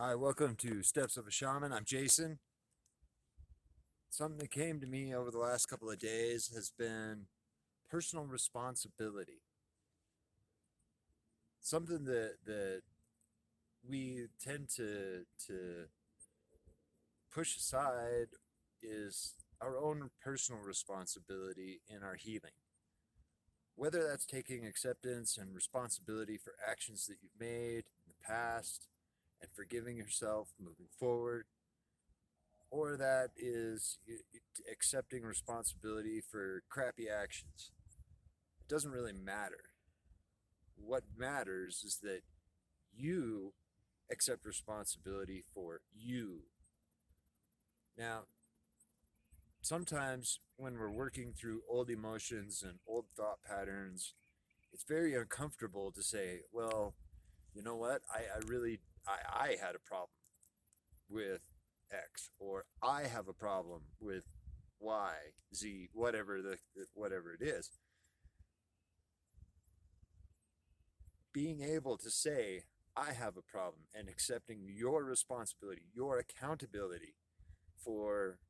Hi, welcome to Steps of a Shaman. I'm Jason. Something that came to me over the last couple of days has been personal responsibility. Something that we tend to push aside is our own personal responsibility in our healing. Whether that's taking acceptance and responsibility for actions that you've made in the past and forgiving yourself moving forward, or that is accepting responsibility for crappy actions. It doesn't really matter. What matters is that you accept responsibility for you. Now, sometimes when we're working through old emotions and old thought patterns, it's very uncomfortable to say, well, you know what? I had a problem with X, or I have a problem with Y, Z, whatever it is. Being able to say, I have a problem, and accepting your responsibility, your accountability for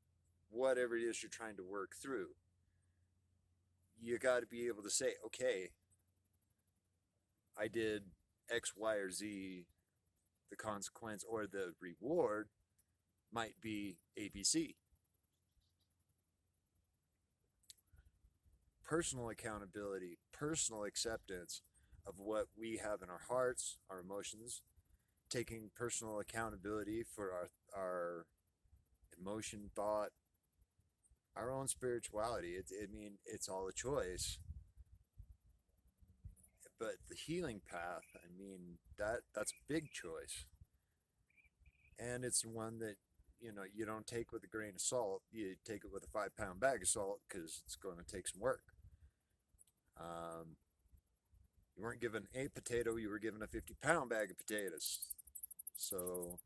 whatever it is you're trying to work through. You got to be able to say, okay, I did X, Y, or Z. The consequence or the reward might be ABC. Personal accountability, personal acceptance of what we have in our hearts, our emotions, taking personal accountability for our emotion, thought, our own spirituality. It's all a choice. But the healing path, that's a big choice. And it's one that, you don't take with a grain of salt. You take it with a 5-pound bag of salt because it's going to take some work. You weren't given a potato, you were given a 50-pound bag of potatoes. So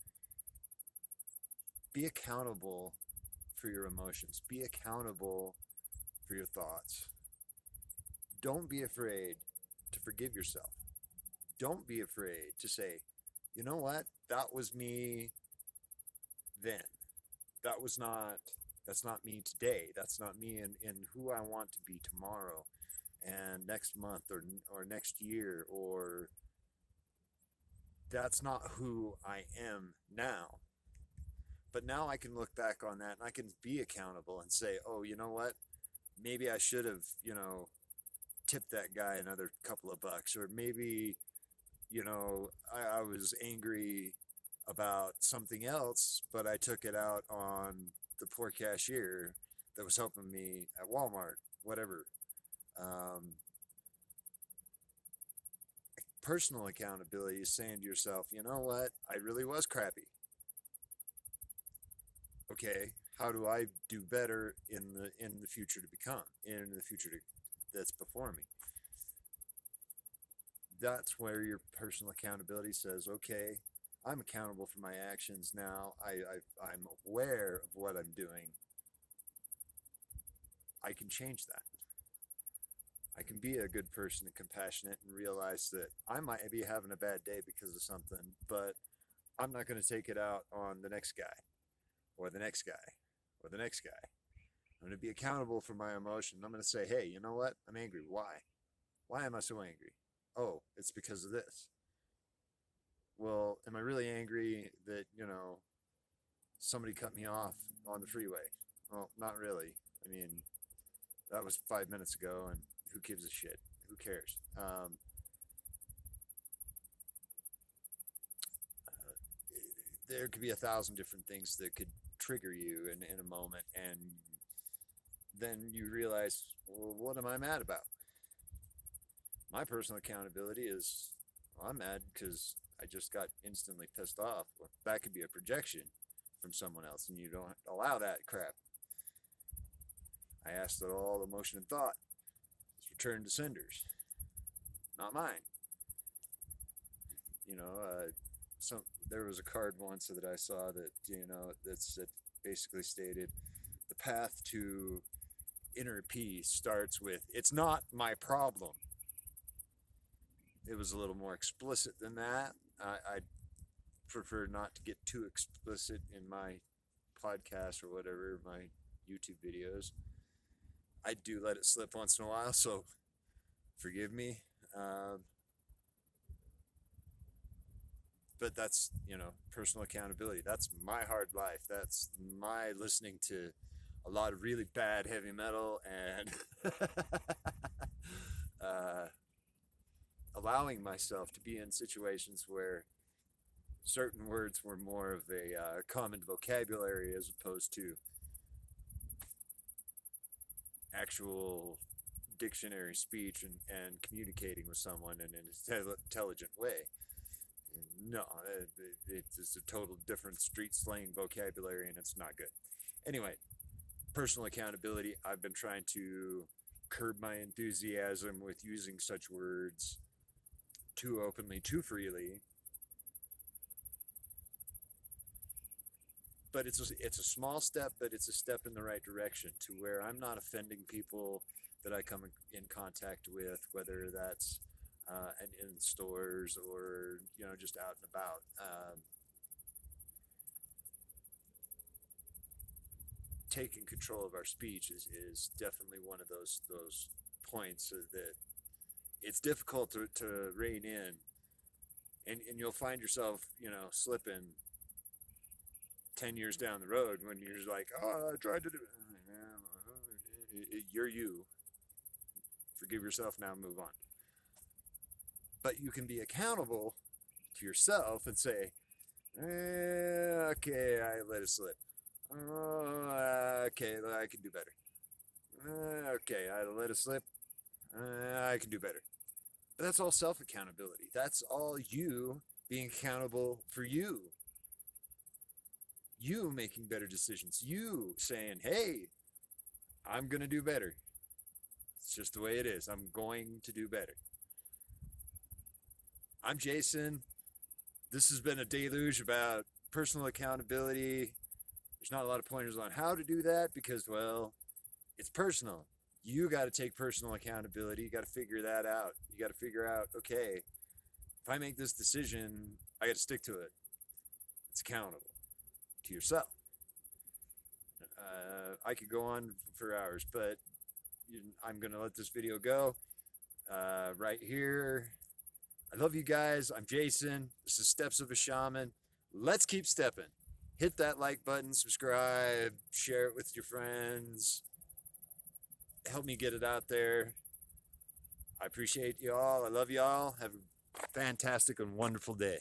be accountable for your emotions, be accountable for your thoughts. Don't be afraid to forgive yourself. Don't be afraid to say, you know what, that was me then. That's not me today. That's not me in who I want to be tomorrow and next month or next year, or that's not who I am now. But now I can look back on that and I can be accountable and say, oh, you know what? Maybe I should have, tipped that guy another couple of bucks, or maybe, I was angry about something else, but I took it out on the poor cashier that was helping me at Walmart, whatever. Um, Personal accountability is saying to yourself, you know what, I really was crappy. Okay, how do I do better in the future to become, in the future that's before me? That's where your personal accountability says, okay, I'm accountable for my actions now. I'm aware of what I'm doing. I can change that. I can be a good person and compassionate and realize that I might be having a bad day because of something, but I'm not going to take it out on the next guy or the next guy or the next guy. I'm going to be accountable for my emotion. I'm going to say, hey, you know what? I'm angry. Why? Why am I so angry? Oh, it's because of this. Well, am I really angry that, somebody cut me off on the freeway? Well, not really. I mean, that was 5 minutes ago, and who gives a shit? Who cares? There could be 1,000 different things that could trigger you in a moment, and then you realize, well, what am I mad about? My personal accountability is, well, I'm mad because I just got instantly pissed off. Well, that could be a projection from someone else, and you don't allow that crap. I ask that all emotion and thought is returned to senders, not mine. You know, some there was a card once that I saw that that basically stated the path to inner peace starts with "It's not my problem." It was a little more explicit than that. I prefer not to get too explicit in my podcast or whatever, my YouTube videos. I do let it slip once in a while, so forgive me. But that's, personal accountability. That's my hard life. That's my listening to a lot of really bad heavy metal and allowing myself to be in situations where certain words were more of a common vocabulary as opposed to actual dictionary speech and communicating with someone in an intelligent way. No, it's a total different street slang vocabulary, and it's not good. Anyway, personal accountability. I've been trying to curb my enthusiasm with using such words too openly, too freely. But it's a small step, but it's a step in the right direction to where I'm not offending people that I come in contact with, whether that's in stores or just out and about. Taking control of our speech is definitely one of those points that it's difficult to rein in, and you'll find yourself slipping 10 years down the road when you're just like, oh, I tried to do it. You're you. Forgive yourself now, move on. But you can be accountable to yourself and say, okay, I let it slip. Okay, I can do better. Okay, I let it slip. I can do better. But that's all self-accountability. That's all you being accountable for you. You making better decisions. You saying, hey, I'm going to do better. It's just the way it is. I'm going to do better. I'm Jason. This has been a deluge about personal accountability. There's not a lot of pointers on how to do that because, well, it's personal. You got to take personal accountability. You got to figure that out. You got to figure out, okay, if I make this decision, I got to stick to it. It's accountable to yourself. I could go on for hours, but I'm going to let this video go right here. I love you guys. I'm Jason. This is Steps of a Shaman. Let's keep stepping. Hit that like button, subscribe, share it with your friends. Help me get it out there. I appreciate y'all. I love y'all. Have a fantastic and wonderful day.